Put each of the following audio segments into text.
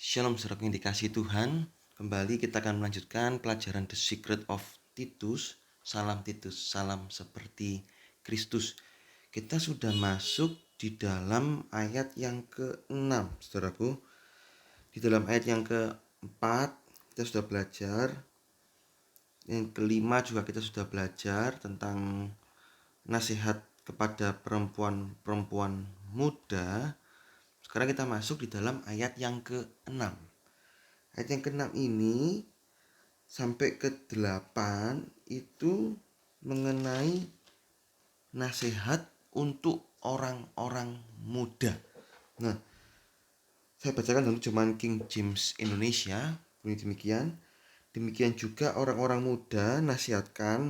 Shalom saudara yang dikasihi Tuhan. Kembali kita akan melanjutkan pelajaran The Secret of Titus. Titus, salam seperti Kristus. Kita sudah masuk di dalam ayat yang ke-6, saudaraku. Di dalam ayat yang ke-4 kita sudah belajar. Yang ke-5 juga kita sudah belajar tentang nasihat kepada perempuan-perempuan muda. Sekarang kita masuk di dalam ayat yang ke-6. Ayat yang ke-6 ini sampai ke-8 itu mengenai nasihat untuk orang-orang muda. Nah, saya bacakan dulu cuman King James Indonesia. Bunyi demikian. Demikian juga orang-orang muda nasihatkan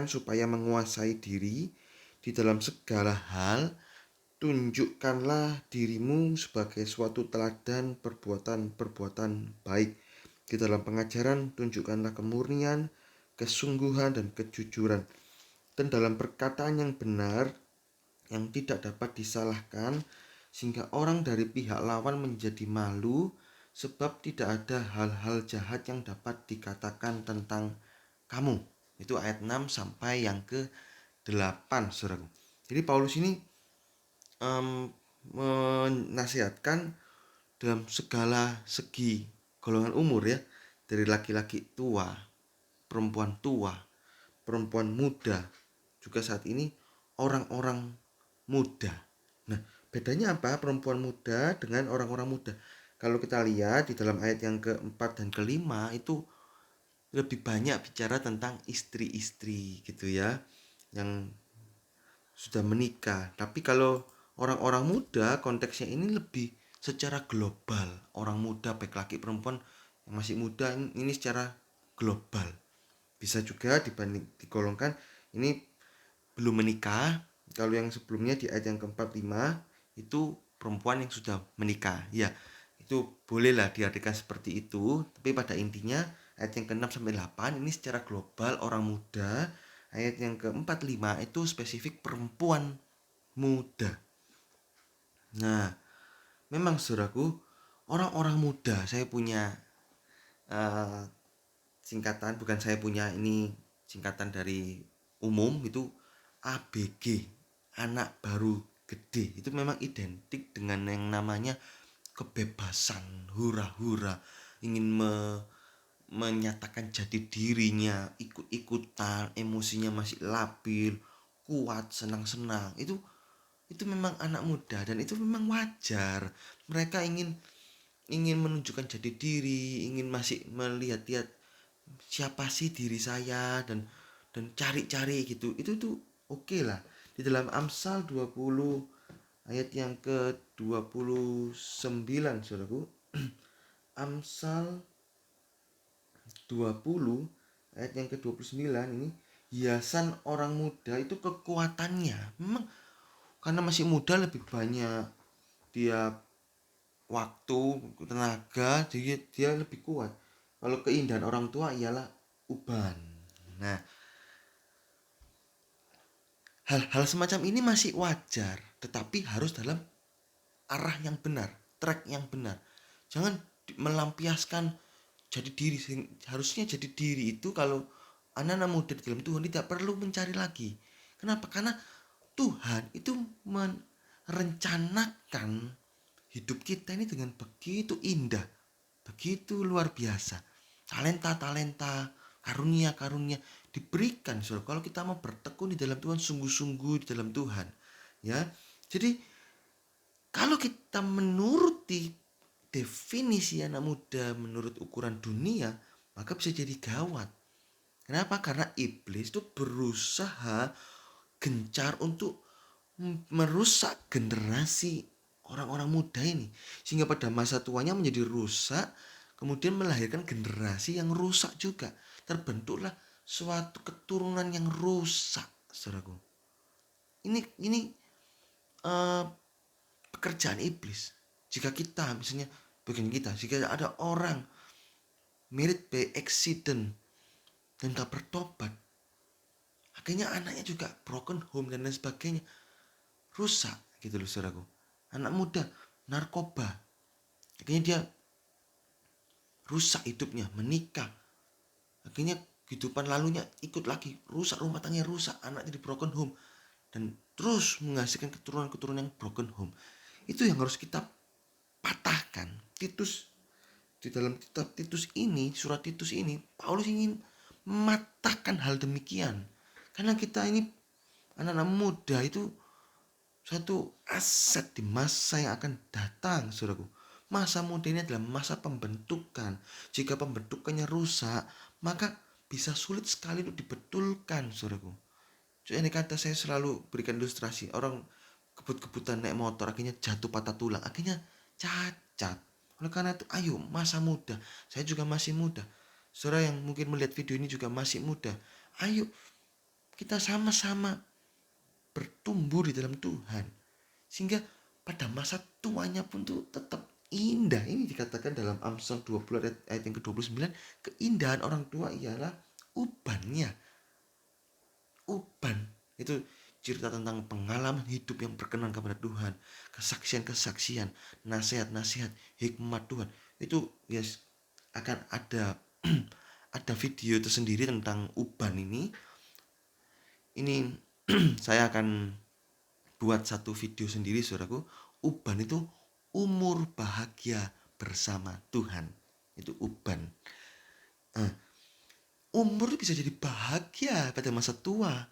supaya menguasai diri di dalam segala hal. Tunjukkanlah dirimu sebagai suatu teladan perbuatan-perbuatan baik. Di dalam pengajaran, tunjukkanlah kemurnian, kesungguhan, dan kejujuran. Dan dalam perkataan yang benar, yang tidak dapat disalahkan, sehingga orang dari pihak lawan menjadi malu, sebab tidak ada hal-hal jahat yang dapat dikatakan tentang kamu. Itu ayat 6 sampai yang ke-8, saudaraku. Jadi Paulus ini menasihatkan dalam segala segi golongan umur ya, dari laki-laki tua, perempuan muda, juga saat ini orang-orang muda. Nah, bedanya apa perempuan muda dengan orang-orang muda? Kalau kita lihat di dalam ayat yang keempat dan kelima itu lebih banyak bicara tentang istri-istri gitu ya, yang sudah menikah. Tapi kalau orang-orang muda konteksnya ini lebih secara global. Orang muda baik laki perempuan yang masih muda ini secara global. Bisa juga digolongkan ini belum menikah. Kalau yang sebelumnya di ayat yang ke-45 itu perempuan yang sudah menikah. Ya, itu bolehlah diartikan seperti itu. Tapi pada intinya ayat yang ke-6 sampai 8 ini secara global orang muda. Ayat yang ke-45 itu spesifik perempuan muda. Nah, memang saudaraku, orang-orang muda, saya punya singkatan, bukan saya punya, ini singkatan dari umum, itu ABG, anak baru gede. Itu memang identik dengan yang namanya kebebasan, hura-hura, ingin menyatakan jati dirinya, ikut-ikutan, emosinya masih labil, kuat, senang-senang. Itu memang anak muda dan itu memang wajar. Mereka ingin menunjukkan jati diri, ingin masih melihat-lihat siapa sih diri saya, dan cari-cari gitu. Itu tuh oke lah. Di dalam Amsal 20 ayat yang ke-29, Saudaraku. Amsal 20 ayat yang ke-29 ini, hiasan orang muda itu kekuatannya. Memang karena masih muda lebih banyak dia waktu, tenaga, jadi dia lebih kuat. Kalau keindahan orang tua ialah uban. Nah, hal-hal semacam ini masih wajar, tetapi harus dalam arah yang benar, track yang benar. Jangan melampiaskan jadi diri. Harusnya jadi diri itu kalau anak-anak muda di dalam Tuhan tidak perlu mencari lagi. Kenapa? Karena Tuhan itu merencanakan hidup kita ini dengan begitu indah, begitu luar biasa. Talenta-talenta, karunia-karunia diberikan, saudara, kalau kita mau bertekun di dalam Tuhan, sungguh-sungguh di dalam Tuhan. Ya. Jadi kalau kita menuruti definisi anak muda menurut ukuran dunia, maka bisa jadi gawat. Kenapa? Karena iblis itu berusaha gencar untuk merusak generasi orang-orang muda ini, sehingga pada masa tuanya menjadi rusak, kemudian melahirkan generasi yang rusak juga. Terbentuklah suatu keturunan yang rusak, saudaraku. Ini uh, pekerjaan iblis. Jika kita misalnya jika ada orang married by accident dan tak bertobat, akhirnya anaknya juga broken home dan lain sebagainya, rusak gitu loh, saudaraku. Anak muda narkoba, Akhirnya dia rusak hidupnya, menikah. Akhirnya kehidupan lalunya ikut lagi, rusak, rumah tangganya rusak, anak jadi broken home. Dan terus menghasilkan keturunan-keturunan yang broken home. Itu yang harus kita patahkan. Titus, di dalam kitab Titus ini, surat Titus ini, Paulus ingin mematahkan hal demikian. Karena kita ini anak-anak muda itu satu aset di masa yang akan datang, saudaraku. Masa muda ini adalah masa pembentukan. Jika pembentukannya rusak, maka bisa sulit sekali untuk dibetulkan, saudaraku. So, ini kata saya selalu berikan ilustrasi. Orang kebut-kebutan naik motor, akhirnya jatuh patah tulang, akhirnya cacat. Oleh karena itu, ayo masa muda. Saya juga masih muda. Saudara yang mungkin melihat video ini juga masih muda. Ayo kita sama-sama bertumbuh di dalam Tuhan. Sehingga pada masa tuanya pun tuh tetap indah. Ini dikatakan dalam Amsal 20 ayat yang ke-29, keindahan orang tua ialah ubannya. Uban itu cerita tentang pengalaman hidup yang berkenan kepada Tuhan, kesaksian-kesaksian, nasihat-nasihat, hikmat Tuhan. Itu yes, akan ada ada video tersendiri tentang uban ini. Ini saya akan buat satu video sendiri, saudaraku. Uban itu umur bahagia bersama Tuhan. Itu uban. Umur itu bisa jadi bahagia pada masa tua.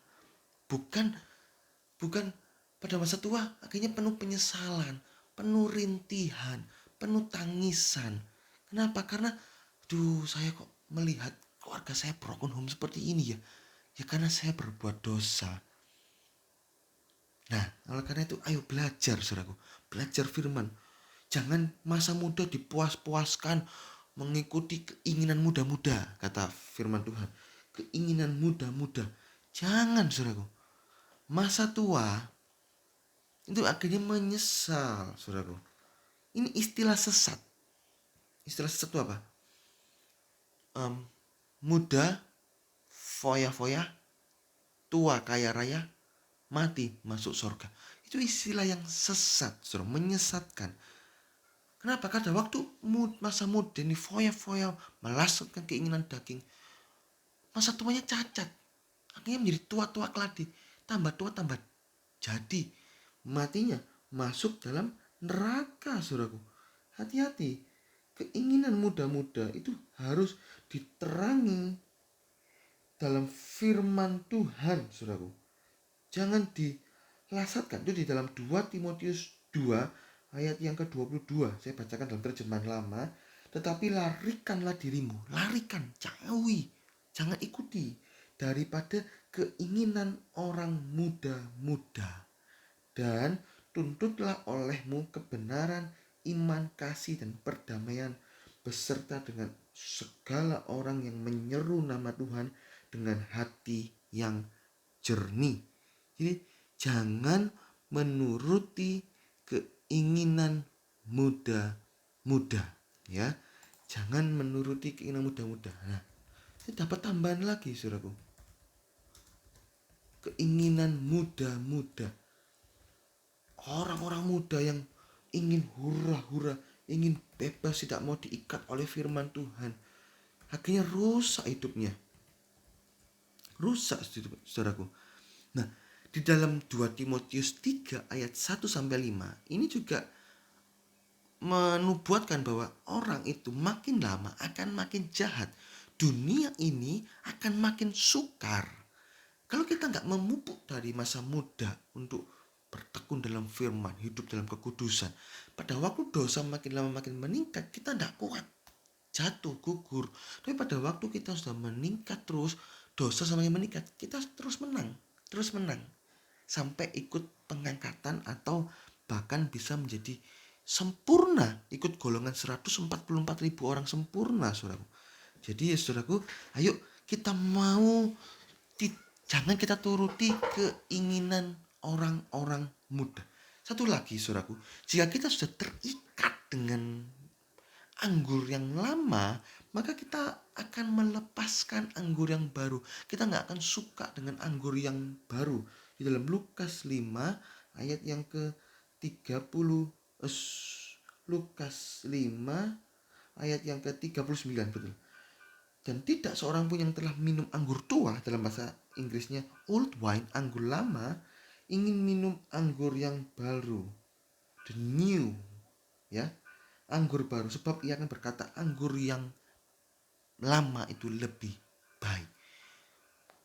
Bukan pada masa tua akhirnya penuh penyesalan, penuh rintihan, penuh tangisan. Kenapa? Karena saya kok melihat keluarga saya broken home seperti ini ya. Ya karena saya berbuat dosa. Nah, oleh karena itu ayo belajar, saudaraku. Belajar firman. Jangan masa muda dipuas-puaskan mengikuti keinginan muda-muda, kata firman Tuhan. Keinginan muda-muda. Jangan, saudaraku. Masa tua itu akhirnya menyesal, saudaraku. Ini istilah sesat. Istilah sesat itu apa? Muda, foya-foya, tua kaya raya, mati masuk surga. Itu istilah yang sesat, saudara, menyesatkan. Kenapa? Karena waktu masa muda ini foya-foya, melasatkan keinginan daging. Masa tuanya cacat. Akhirnya menjadi tua-tua keladi. Tambah tua, tambah jadi. Matinya masuk dalam neraka, saudaraku. Hati-hati. Keinginan muda-muda itu harus diterangi dalam firman Tuhan, saudaraku. Jangan dilasatkan. Itu di dalam 2 Timotius 2 ayat yang ke-22. Saya bacakan dalam terjemahan lama. Tetapi larikanlah dirimu. Larikan, jauhi. Jangan ikuti daripada keinginan orang muda-muda. Dan tuntutlah olehmu kebenaran, iman, kasih, dan perdamaian beserta dengan segala orang yang menyeru nama Tuhan dengan hati yang jernih. Jadi jangan menuruti keinginan muda-muda, ya. Jangan menuruti keinginan muda-muda. Nah, saya dapat tambahan lagi, saudaraku. Keinginan muda-muda. Orang-orang muda yang ingin hura-hura, ingin bebas, tidak mau diikat oleh firman Tuhan. Akhirnya rusak hidupnya. Rusak, saudaraku. Nah, di dalam 2 Timotius 3 ayat 1-5 ini juga menubuatkan bahwa orang itu makin lama akan makin jahat. Dunia ini akan makin sukar. Kalau kita nggak memupuk dari masa muda untuk bertekun dalam firman, hidup dalam kekudusan, pada waktu dosa makin lama makin meningkat, kita nggak kuat, jatuh, gugur. Tapi pada waktu kita sudah meningkat terus, dosa semakin meningkat, kita terus menang, sampai ikut pengangkatan atau bahkan bisa menjadi sempurna, ikut golongan 144.000 orang sempurna, saudaraku. Jadi ya saudaraku, ayo kita jangan kita turuti keinginan orang-orang muda. Satu lagi, saudaraku, jika kita sudah terikat dengan anggur yang lama, maka kita akan melepaskan anggur yang baru. Kita nggak akan suka dengan anggur yang baru. Di dalam Lukas 5 ayat yang ke 30, Lukas 5 ayat yang ke-39, betul. Dan tidak seorang pun yang telah minum anggur tua, dalam bahasa Inggrisnya old wine, anggur lama, ingin minum anggur yang baru, the new, ya, anggur baru, sebab ia akan berkata anggur yang lama itu lebih baik.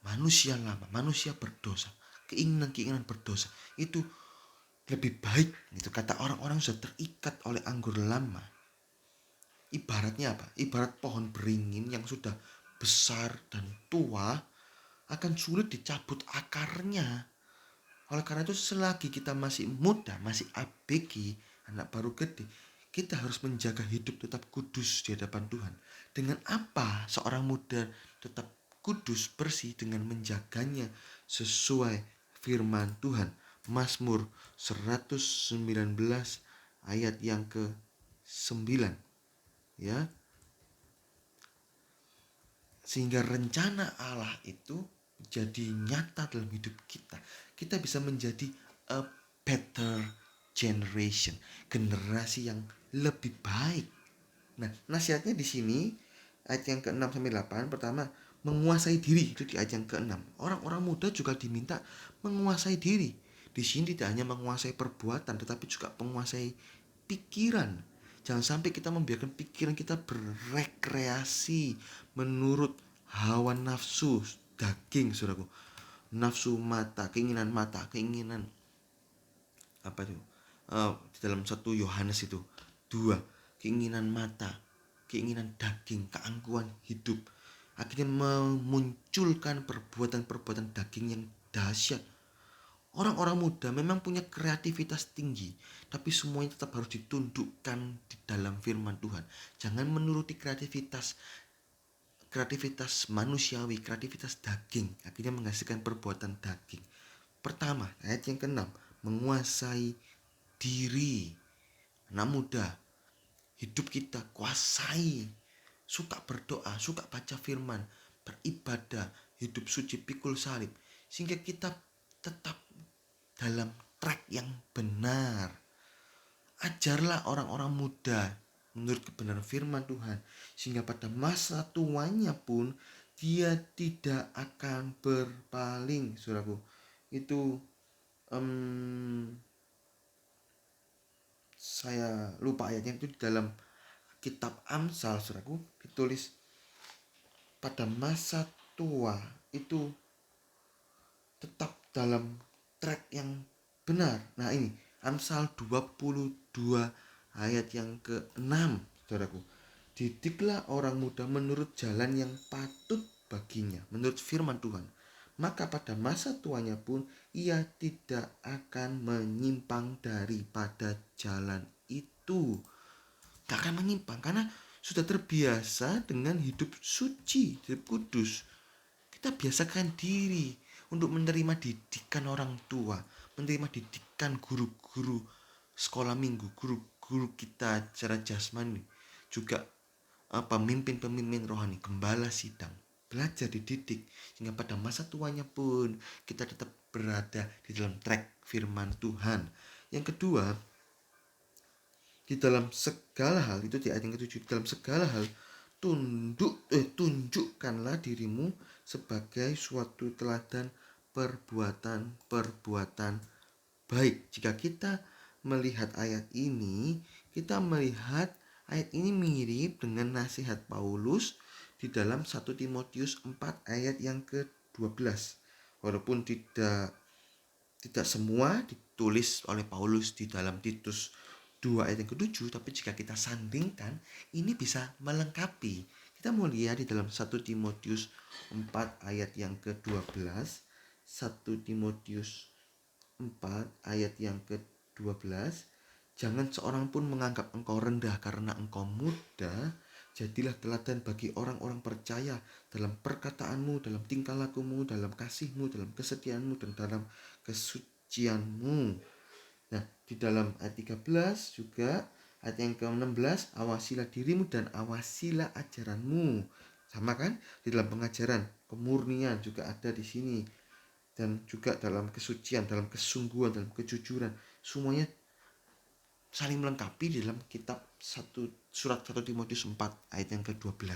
Manusia lama, manusia berdosa, keinginan berdosa itu lebih baik. Itu kata orang-orang sudah terikat oleh anggur lama. Ibaratnya apa? Ibarat pohon beringin yang sudah besar dan tua akan sulit dicabut akarnya. Oleh karena itu selagi kita masih muda, masih ABG, anak baru gede, kita harus menjaga hidup tetap kudus di hadapan Tuhan. Dengan apa seorang muda tetap kudus, bersih? Dengan menjaganya sesuai firman Tuhan. Mazmur 119 ayat yang ke-9, ya. Sehingga rencana Allah itu jadi nyata dalam hidup kita. Kita bisa menjadi a better generation, generasi yang lebih baik. Nah, nasihatnya di sini ayat yang ke-6 sampai 8, pertama, menguasai diri, itu di ayat yang ke-6. Orang-orang muda juga diminta menguasai diri. Di sini tidak hanya menguasai perbuatan, tetapi juga menguasai pikiran. Jangan sampai kita membiarkan pikiran kita berekreasi menurut hawa nafsu daging, saudaraku. Nafsu mata, keinginan apa itu? Di dalam 1 Yohanes itu 2, keinginan mata, keinginan daging, keangkuhan hidup akhirnya memunculkan perbuatan-perbuatan daging yang dahsyat. Orang-orang muda memang punya kreativitas tinggi, tapi semuanya tetap harus ditundukkan di dalam firman Tuhan. Jangan menuruti kreativitas manusiawi, kreativitas daging, akhirnya menghasilkan perbuatan daging. Pertama, ayat yang ke-6, menguasai diri. Anak muda, hidup kita kuasai, suka berdoa, suka baca firman, beribadah, hidup suci, pikul salib, sehingga kita tetap dalam track yang benar. Ajarlah orang-orang muda menurut kebenaran firman Tuhan, sehingga pada masa tuanya pun dia tidak akan berpaling, saudaraku. Itu saya lupa ayatnya, itu di dalam kitab Amsal, saudaraku, ditulis pada masa tua itu tetap dalam track yang benar. Nah, ini Amsal 22 ayat yang ke-6, saudaraku. Didiklah orang muda menurut jalan yang patut baginya, menurut firman Tuhan. Maka pada masa tuanya pun ia tidak akan menyimpang daripada jalan itu. Gak akan menyimpang karena sudah terbiasa dengan hidup suci, hidup kudus. Kita biasakan diri untuk menerima didikan orang tua, menerima didikan guru-guru sekolah minggu, guru-guru kita secara jasmani, juga pemimpin-pemimpin rohani, gembala sidang, belajar dididik, sehingga pada masa tuanya pun kita tetap berada di dalam track firman Tuhan. Yang kedua, di dalam segala hal, itu di ayat yang ke-7, di dalam segala hal tunjukkanlah dirimu sebagai suatu teladan perbuatan baik. Jika kita melihat ayat ini, kita melihat ayat ini mirip dengan nasihat Paulus di dalam 1 Timotius 4 ayat yang ke-12. Walaupun tidak semua ditulis oleh Paulus di dalam Titus 2 ayat yang ke-7, tapi jika kita sandingkan, ini bisa melengkapi. Kita mau lihat di dalam 1 Timotius 4 ayat yang ke-12, 1 Timotius 4 ayat yang ke-12, jangan seorang pun menganggap engkau rendah karena engkau muda, jadilah teladan bagi orang-orang percaya dalam perkataanmu, dalam tingkah lakumu, dalam kasihmu, dalam kesetiaanmu, dan dalam kesucianmu. Nah, di dalam ayat 13 juga, ayat yang ke-16, awasilah dirimu dan awasilah ajaranmu. Sama kan? Di dalam pengajaran, kemurnian juga ada di sini. Dan juga dalam kesucian, dalam kesungguhan, dalam kejujuran. Semuanya saling melengkapi di dalam kitab surat 1 Timotius 4 ayat yang ke-12.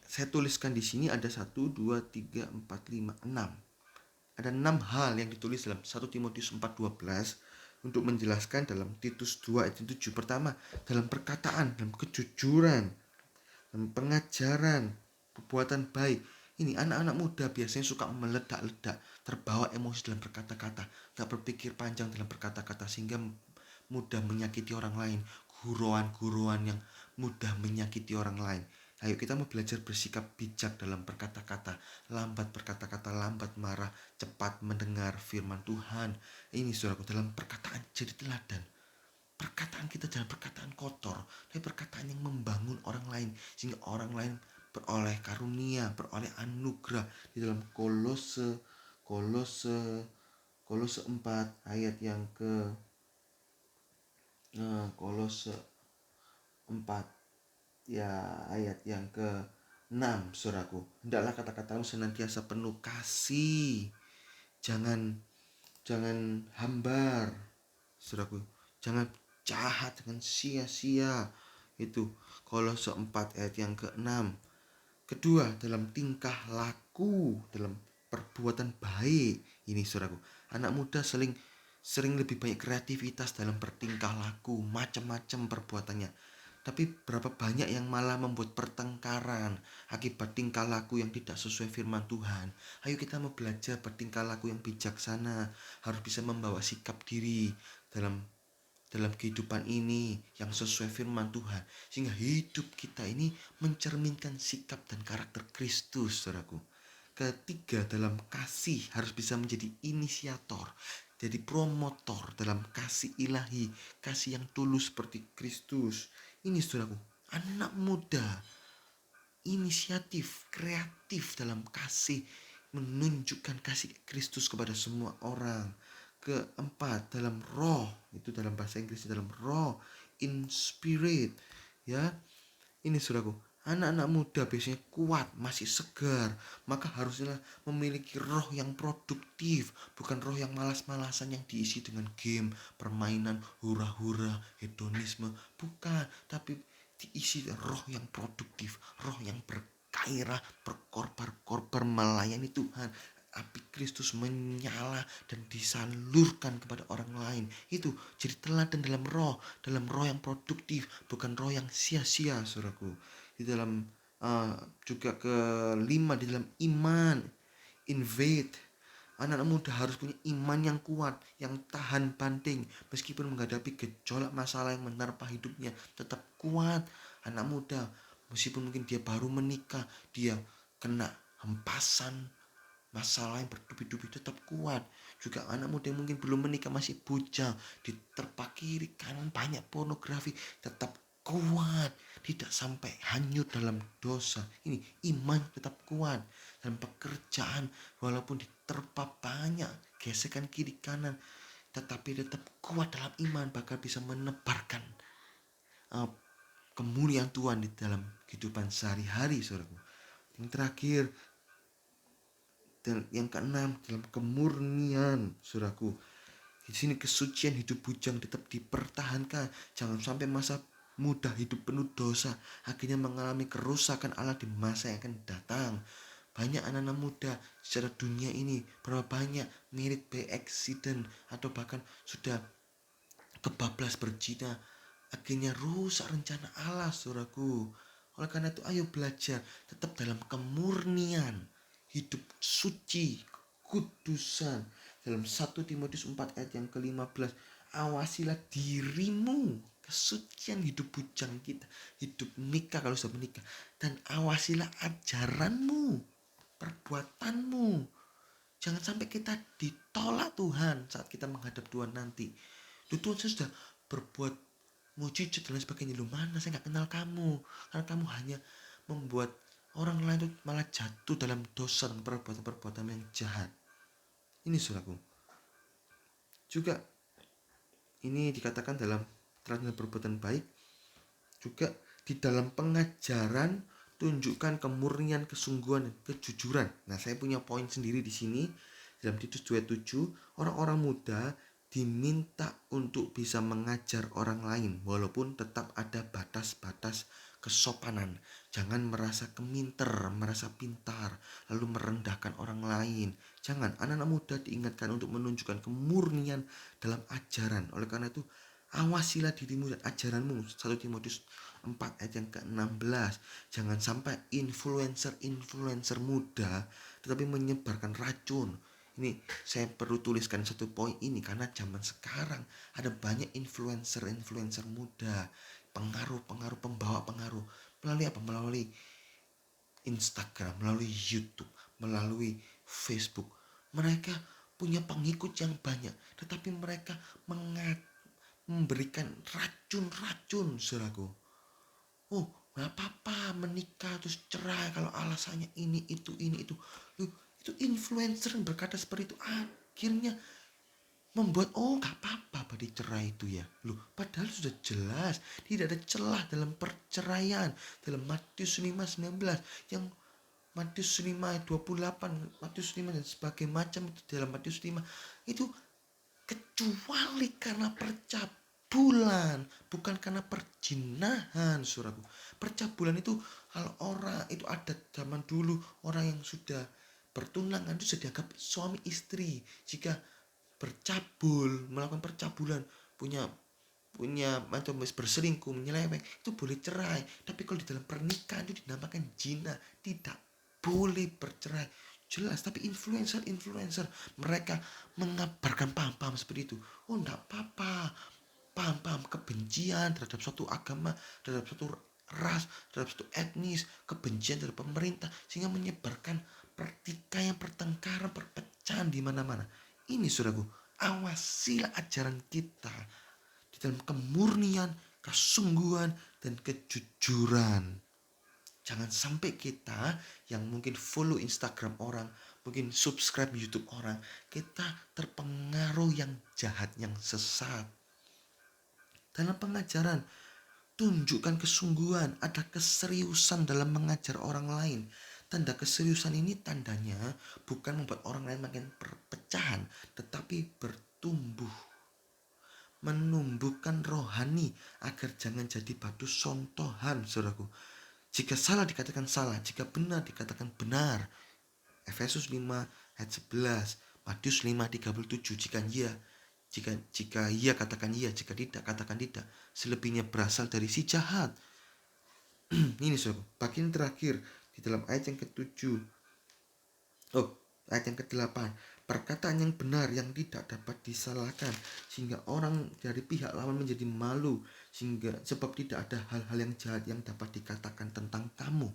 Saya tuliskan di sini ada 1, 2, 3, 4, 5, 6. Ada 6 hal yang ditulis dalam 1 Timotius 4:12 untuk menjelaskan dalam Titus 2 ayat 7. Pertama, dalam perkataan, dalam kejujuran, dalam pengajaran, perbuatan baik. Ini anak-anak muda biasanya suka meledak-ledak, terbawa emosi dalam berkata-kata, gak berpikir panjang dalam berkata-kata sehingga mudah menyakiti orang lain. Guruan-guruan yang mudah menyakiti orang lain. Ayo kita mau belajar bersikap bijak dalam berkata-kata, lambat berkata-kata, lambat marah, cepat mendengar firman Tuhan. Ini saudaraku, dalam perkataan jadi teladan. Perkataan kita jangan perkataan kotor, tapi perkataan yang membangun orang lain sehingga orang lain beroleh karunia, beroleh anugerah. Di dalam Kolose 4 ayat yang ke Kolose 4 ya ayat yang ke-6, saudaraku. Hendaklah kata-katamu senantiasa penuh kasih. Jangan hambar, saudaraku. Jangan jahat dengan sia-sia. Itu Kolose 4 ayat yang ke-6. Kedua, dalam tingkah laku, dalam perbuatan baik. Ini saudaraku, anak muda sering lebih banyak kreativitas dalam bertingkah laku, macam-macam perbuatannya. Tapi berapa banyak yang malah membuat pertengkaran akibat tingkah laku yang tidak sesuai firman Tuhan. Ayo kita mau belajar bertingkah laku yang bijaksana, harus bisa membawa sikap diri dalam kehidupan ini yang sesuai firman Tuhan, sehingga hidup kita ini mencerminkan sikap dan karakter Kristus, saudaraku. Ketiga, dalam kasih harus bisa menjadi inisiator, jadi promotor dalam kasih ilahi, kasih yang tulus seperti Kristus. Ini saudaraku, anak muda inisiatif, kreatif dalam kasih, menunjukkan kasih Kristus kepada semua orang. Keempat, dalam roh, itu dalam bahasa Inggris dalam roh, in spirit, ya. Ini saudaraku, anak-anak muda biasanya kuat, masih segar, maka haruslah memiliki roh yang produktif, bukan roh yang malas-malasan yang diisi dengan game, permainan, hura-hura, hedonisme, bukan, tapi diisi roh yang produktif, roh yang bergairah, berkorban melayani Tuhan. Api Kristus menyala dan disalurkan kepada orang lain. Itu jadi teladan dalam roh yang produktif, bukan roh yang sia-sia, saudaraku. Di dalam juga kelima, di dalam iman, invade. Anak-anak muda harus punya iman yang kuat, yang tahan banting, meskipun menghadapi gejolak masalah yang menerpa hidupnya, tetap kuat. Anak muda, meskipun mungkin dia baru menikah, dia kena hempasan masalah yang bertubi-tubi, tetap kuat. Juga anak muda yang mungkin belum menikah, masih bujang, diterpa kiri kanan banyak pornografi, tetap kuat, tidak sampai hanyut dalam dosa. Ini iman tetap kuat. Dalam pekerjaan, walaupun diterpa banyak gesekan kiri kanan, tetapi tetap kuat dalam iman, bakal bisa menebarkan kemuliaan Tuhan di dalam kehidupan sehari-hari, saudaraku. Yang terakhir, dan yang keenam, dalam kemurnian, saudaraku. Di sini kesucian hidup bujang tetap dipertahankan. Jangan sampai masa muda hidup penuh dosa, akhirnya mengalami kerusakan Allah di masa yang akan datang. Banyak anak-anak muda secara dunia ini, berapa banyak mirip by accident atau bahkan sudah kebablas berzina, akhirnya rusak rencana Allah, saudaraku. Oleh karena itu, ayo belajar tetap dalam kemurnian, hidup suci, kudusan. Dalam 1 Timotius 4 ayat yang ke-15, awasilah dirimu, kesucian hidup bujang kita, hidup nikah kalau sudah menikah, dan awasilah ajaranmu, perbuatanmu. Jangan sampai kita ditolak Tuhan saat kita menghadap Tuhan nanti. Tuhan, saya sudah berbuat mujizat dan lain sebagainya. Lu mana, saya gak kenal kamu, karena kamu hanya membuat orang lain itu malah jatuh dalam dosa dan perbuatan-perbuatan yang jahat. Ini saudaraku. Juga ini dikatakan dalam teladan perbuatan baik, juga di dalam pengajaran tunjukkan kemurnian, kesungguhan, dan kejujuran. Nah, saya punya poin sendiri di sini dalam Titus 2:7, orang-orang muda diminta untuk bisa mengajar orang lain, walaupun tetap ada batas-batas kesopanan. Jangan merasa keminter, merasa pintar, lalu merendahkan orang lain. Jangan, anak-anak muda diingatkan untuk menunjukkan kemurnian dalam ajaran. Oleh karena itu, awasilah dirimu dan ajaranmu. 1 Timotius 4 ayat yang ke-16. Jangan sampai influencer muda tetapi menyebarkan racun. Ini saya perlu tuliskan satu poin ini karena zaman sekarang ada banyak influencer muda, pengaruh, pembawa pengaruh. Melalui apa? Melalui Instagram, melalui YouTube, melalui Facebook. Mereka punya pengikut yang banyak, tetapi mereka memberikan racun-racun, saudaraku. Oh, nggak apa-apa menikah terus cerai kalau alasannya ini itu. Loh, itu influencer yang berkata seperti itu akhirnya membuat nggak apa-apa pada cerai itu ya. Loh, padahal sudah jelas tidak ada celah dalam perceraian dalam Matius 5:19 yang Matius 5 ayat 28, Matius 5 dan sebagainya macam itu dalam Matius 5 itu kecuali karena percabulan, bukan karena perjinahan, saudaraku. Percabulan itu kalau orang itu ada zaman dulu, orang yang sudah bertunangan itu sudah dianggap suami istri. Jika melakukan percabulan, punya macam berselingkuh, menyeleweng, itu boleh cerai. Tapi kalau di dalam pernikahan itu dinamakan zina, tidak boleh bercerai. Jelas, tapi influencer mereka mengabarkan paham-paham seperti itu. Oh, enggak apa-apa. Paham-paham kebencian terhadap suatu agama, terhadap suatu ras, terhadap suatu etnis, kebencian terhadap pemerintah, sehingga menyebarkan pertikaian, pertengkaran, perpecahan di mana-mana. Ini saudaraku, awasilah ajaran kita di dalam kemurnian, kesungguhan, dan kejujuran. Jangan sampai kita yang mungkin follow Instagram orang, mungkin subscribe YouTube orang, kita terpengaruh yang jahat, yang sesat. Dalam pengajaran, tunjukkan kesungguhan, ada keseriusan dalam mengajar orang lain. Tanda keseriusan ini tandanya bukan membuat orang lain makin perpecahan, tetapi bertumbuh, menumbuhkan rohani agar jangan jadi batu sontohan, saudaraku. Jika salah dikatakan salah, jika benar dikatakan benar. Efesus 5 ayat 11, Matius 5:37. Jika iya katakan iya, jika tidak katakan tidak. Selebihnya berasal dari si jahat. Ini saudara, bagian terakhir di dalam ayat yang ke-7. Ayat yang ke-8. Perkataan yang benar yang tidak dapat disalahkan, sehingga orang dari pihak lawan menjadi malu, sebab tidak ada hal-hal yang jahat yang dapat dikatakan tentang kamu.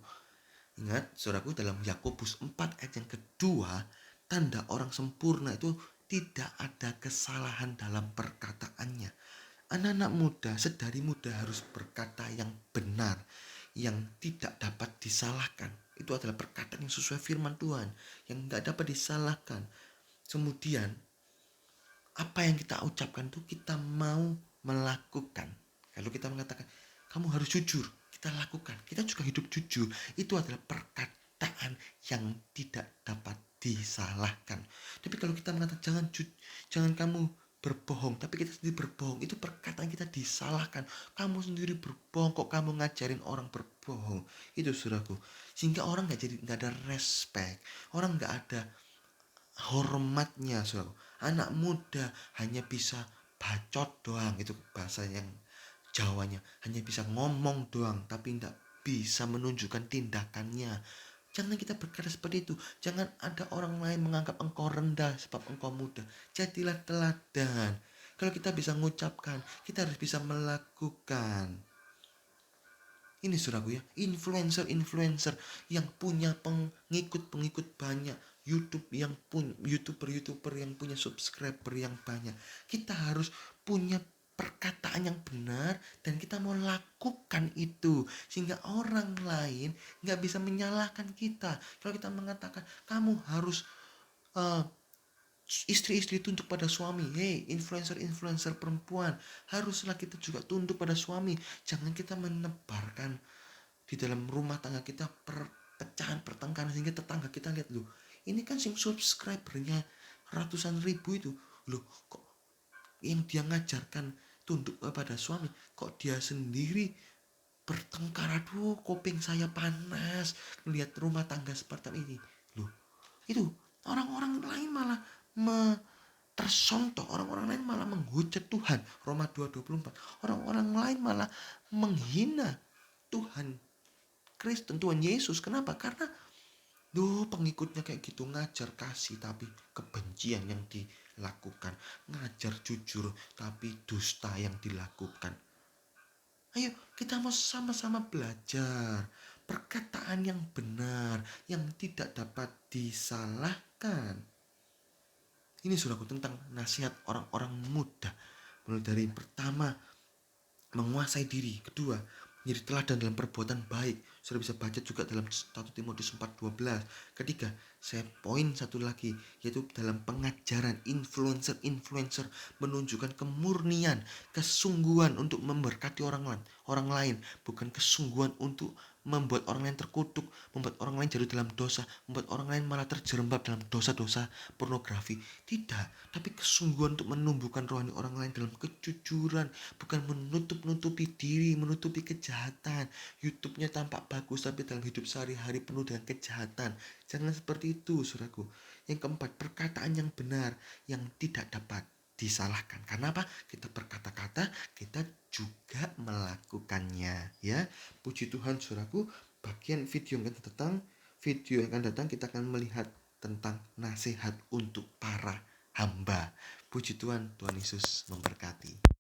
Ingat, saudaraku, dalam Yakobus 4 ayat yang kedua, tanda orang sempurna itu tidak ada kesalahan dalam perkataannya. Anak-anak muda sedari muda harus berkata yang benar, yang tidak dapat disalahkan. Itu adalah perkataan yang sesuai firman Tuhan, yang tidak dapat disalahkan. Kemudian apa yang kita ucapkan itu kita mau melakukan. Kalau kita mengatakan kamu harus jujur, kita lakukan. Kita juga hidup jujur. Itu adalah perkataan yang tidak dapat disalahkan. Tapi kalau kita mengatakan jangan kamu berbohong, tapi kita sendiri berbohong, itu perkataan kita disalahkan. Kamu sendiri berbohong, kok kamu ngajarin orang berbohong? Itu saudaraku. Sehingga orang nggak ada respect, orang nggak ada hormatnya, saudaraku. Anak muda hanya bisa bacot doang, itu bahasa yang Jawanya, hanya bisa ngomong doang tapi tidak bisa menunjukkan tindakannya. Jangan kita berkata seperti itu. Jangan ada orang lain menganggap engkau rendah sebab engkau muda. Jadilah teladan. Kalau kita bisa mengucapkan, kita harus bisa melakukan. Ini saudaraku ya, influencer yang punya pengikut banyak, YouTuber yang punya subscriber yang banyak. Kita harus punya perkataan yang benar dan kita mau lakukan itu sehingga orang lain nggak bisa menyalahkan kita. Kalau kita mengatakan kamu harus istri-istri tunduk pada suami. Hey, influencer perempuan, haruslah kita juga tunduk pada suami. Jangan kita menebarkan di dalam rumah tangga kita perpecahan, pertengkaran sehingga tetangga kita lihat, loh, ini kan sing subscribernya ratusan ribu itu, loh, kok yang dia ngajarkan tunduk kepada suami, kok dia sendiri bertengkar. Aduh, kuping saya panas melihat rumah tangga seperti ini. Loh, itu orang-orang lain malah tersontok, orang-orang lain malah menghujat Tuhan. Roma 2:24. Orang-orang lain malah menghina Tuhan Kristen, Tuhan Yesus. Kenapa? Karena pengikutnya kayak gitu, ngajar kasih tapi kebencian yang dilakukan, ngajar jujur tapi dusta yang dilakukan. Ayo kita mau sama-sama belajar perkataan yang benar, yang tidak dapat disalahkan. Ini saudaraku tentang nasihat orang-orang muda. Mulai dari pertama, menguasai diri. Kedua, menjadi teladan dalam perbuatan baik. Sudah bisa baca juga dalam 1 Timotius 4:12. Ketiga, saya poin satu lagi, yaitu dalam pengajaran influencer menunjukkan kemurnian, kesungguhan untuk memberkati orang lain, bukan kesungguhan untuk membuat orang lain terkutuk, membuat orang lain jatuh dalam dosa, membuat orang lain malah terjerembab dalam dosa-dosa pornografi. Tidak, tapi kesungguhan untuk menumbuhkan rohani orang lain dalam kejujuran, bukan menutupi diri, menutupi kejahatan. YouTube-nya tampak bagus tapi dalam hidup sehari-hari penuh dengan kejahatan. Jangan seperti itu, saudaraku. Yang keempat, perkataan yang benar yang tidak dapat disalahkan. Karena apa? Kita berkata-kata, kita juga melakukannya, ya. Puji Tuhan, saudaraku. Video yang akan datang kita akan melihat tentang nasihat untuk para hamba. Puji Tuhan, Tuhan Yesus memberkati.